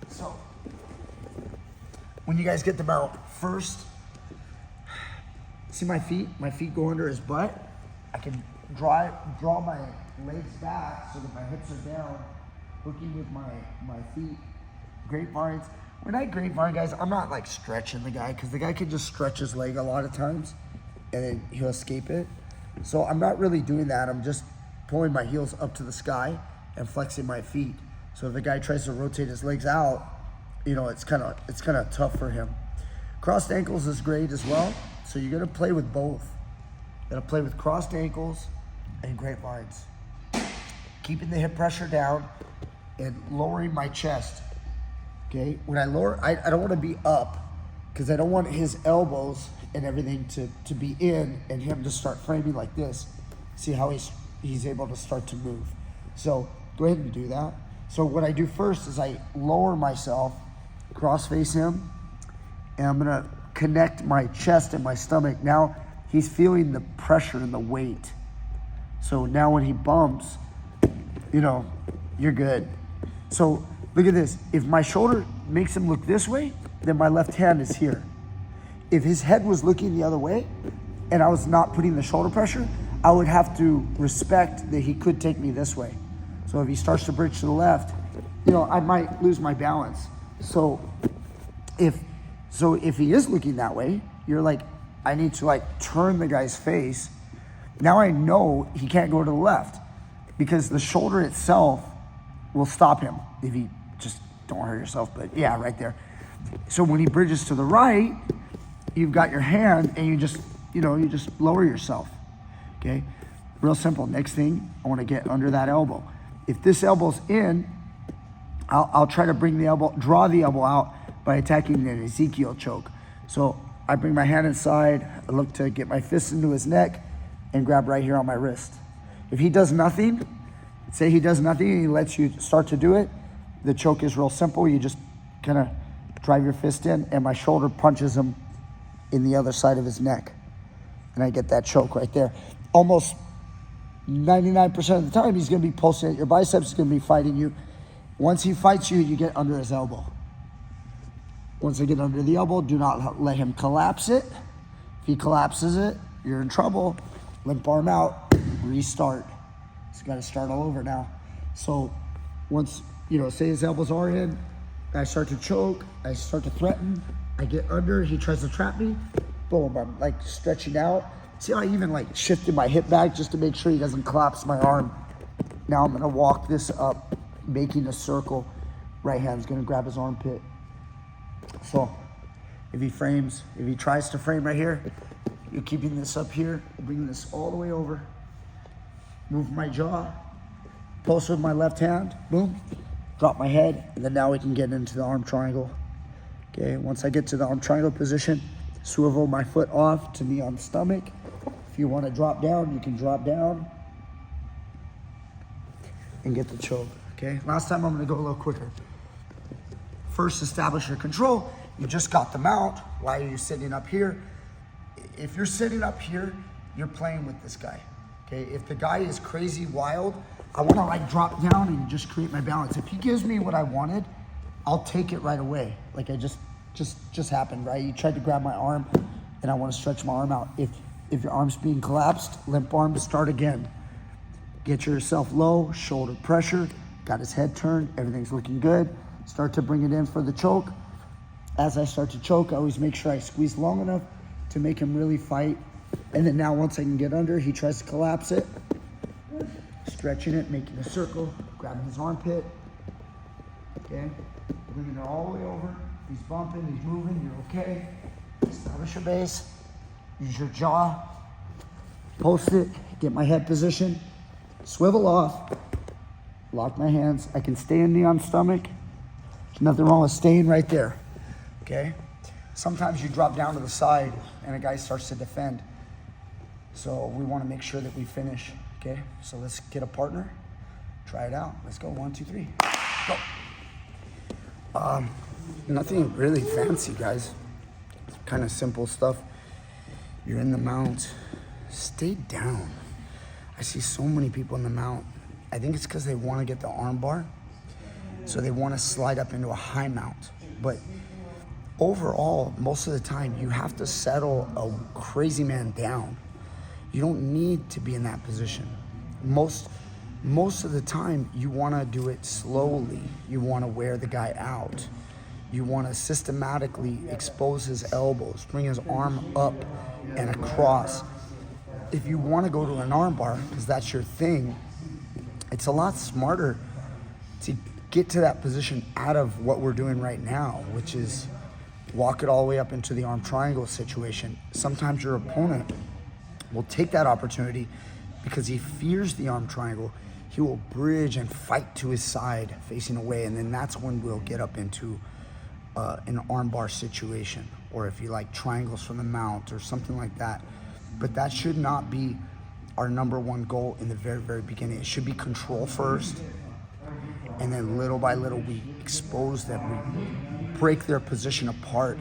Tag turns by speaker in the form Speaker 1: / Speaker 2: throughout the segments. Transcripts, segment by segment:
Speaker 1: So, when you guys get the mount, first, see my feet? My feet go under his butt. I can draw my legs back so that my hips are down, hooking with my feet. Grapevines. When I grapevine, guys, I'm not like stretching the guy, because the guy can just stretch his leg a lot of times and then he'll escape it. So I'm not really doing that. I'm just pulling my heels up to the sky and flexing my feet. So if the guy tries to rotate his legs out, you know, it's kind of tough for him. Crossed ankles is great as well. So you're gonna play with both. You're gonna play with crossed ankles and grapevines. Keeping the hip pressure down and lowering my chest. Okay, when I lower, I don't want to be up, because I don't want his elbows and everything to be in and him to start framing like this. See how he's able to start to move. So go ahead and do that. So what I do first is I lower myself, cross face him, and I'm gonna connect my chest and my stomach. Now he's feeling the pressure and the weight. So now when he bumps, you know, you're good. So look at this. If my shoulder makes him look this way, then my left hand is here. If his head was looking the other way and I was not putting the shoulder pressure, I would have to respect that he could take me this way. So if he starts to bridge to the left, you know, I might lose my balance. So if he is looking that way, you're like, I need to like turn the guy's face. Now I know he can't go to the left, because the shoulder itself will stop him if he just, don't hurt yourself, but yeah, right there. So when he bridges to the right, you've got your hand and you just lower yourself, okay? Real simple. Next thing, I wanna get under that elbow. If this elbow's in, I'll try to bring the elbow, draw the elbow out by attacking an Ezekiel choke. So I bring my hand inside, I look to get my fist into his neck and grab right here on my wrist. If he does nothing, say he does nothing and he lets you start to do it, the choke is real simple. You just kind of drive your fist in and my shoulder punches him in the other side of his neck. And I get that choke right there. Almost 99% of the time, he's gonna be pulsing at your biceps, he's gonna be fighting you. Once he fights you, you get under his elbow. Once I get under the elbow, do not let him collapse it. If he collapses it, you're in trouble. Limp arm out, restart. He's gotta start all over now. So once, you know, say his elbows are in, I start to choke, I start to threaten, I get under, he tries to trap me, boom, I'm like stretching out. See how I even like shifted my hip back just to make sure he doesn't collapse my arm. Now I'm gonna walk this up, making a circle. Right hand's gonna grab his armpit. So if he tries to frame right here, you're keeping this up here, bringing this all the way over, move my jaw, pulse with my left hand, boom, drop my head, and then now we can get into the arm triangle. Okay, once I get to the arm triangle position, swivel my foot off to knee on stomach. If you want to drop down, you can drop down and get the choke, okay? Last time I'm gonna go a little quicker. First, establish your control. You just got the mount. Why are you sitting up here? If you're sitting up here, you're playing with this guy, okay? If the guy is crazy wild, I wanna like drop down and just create my balance. If he gives me what I wanted, I'll take it right away. Like I just happened, right? You tried to grab my arm and I wanna stretch my arm out. If your arm's being collapsed, limp arm, start again. Get yourself low, shoulder pressure, got his head turned, everything's looking good. Start to bring it in for the choke. As I start to choke, I always make sure I squeeze long enough to make him really fight. And then now once I can get under, he tries to collapse it. Stretching it, making a circle, grabbing his armpit. Okay, bringing it all the way over. He's bumping, he's moving, you're okay. Establish your base. Use your jaw. Post it, get my head position. Swivel off. Lock my hands. I can stay in knee on stomach. There's nothing wrong with staying right there. Okay? Sometimes you drop down to the side and a guy starts to defend. So we want to make sure that we finish. Okay? So let's get a partner. Try it out. Let's go. 1, 2, 3. Go. Nothing really fancy, guys. It's kind of simple stuff. You're in the mount. Stay down. I see so many people in the mount. I think it's because they want to get the arm bar. So they want to slide up into a high mount. But overall, most of the time, you have to settle a crazy man down. You don't need to be in that position. Most of the time, you want to do it slowly. You want to wear the guy out. You want to systematically expose his elbows, bring his arm up and across. If you want to go to an arm bar, because that's your thing, it's a lot smarter to get to that position out of what we're doing right now, which is walk it all the way up into the arm triangle situation. Sometimes your opponent will take that opportunity because he fears the arm triangle. He will bridge and fight to his side facing away, and then that's when we'll get up into an arm bar situation, or if you like triangles from the mount or something like that. But that should not be our number one goal in the very, very beginning. It should be control first, and then little by little we expose them, we break their position apart,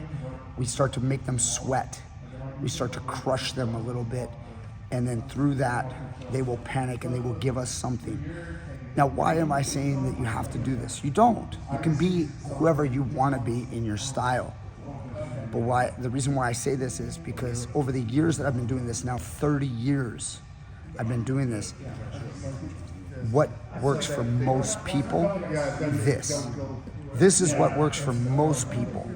Speaker 1: we start to make them sweat, we start to crush them a little bit, and then through that they will panic and they will give us something. Now, why am I saying that you have to do this? You don't. You can be whoever you want to be in your style. But the reason why I say this is because over the years that I've been doing this, now 30 years I've been doing this, what works for most people, this is what works for most people.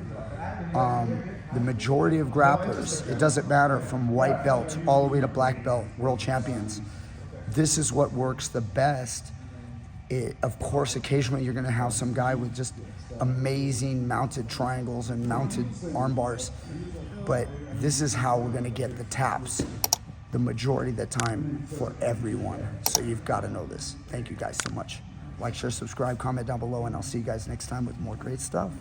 Speaker 1: The majority of grapplers, it doesn't matter, from white belt all the way to black belt, world champions, this is what works the best. Of course, occasionally you're gonna have some guy with just amazing mounted triangles and mounted arm bars, but this is how we're gonna get the taps the majority of the time for everyone. So you've gotta know this. Thank you guys so much. Like, share, subscribe, comment down below, and I'll see you guys next time with more great stuff.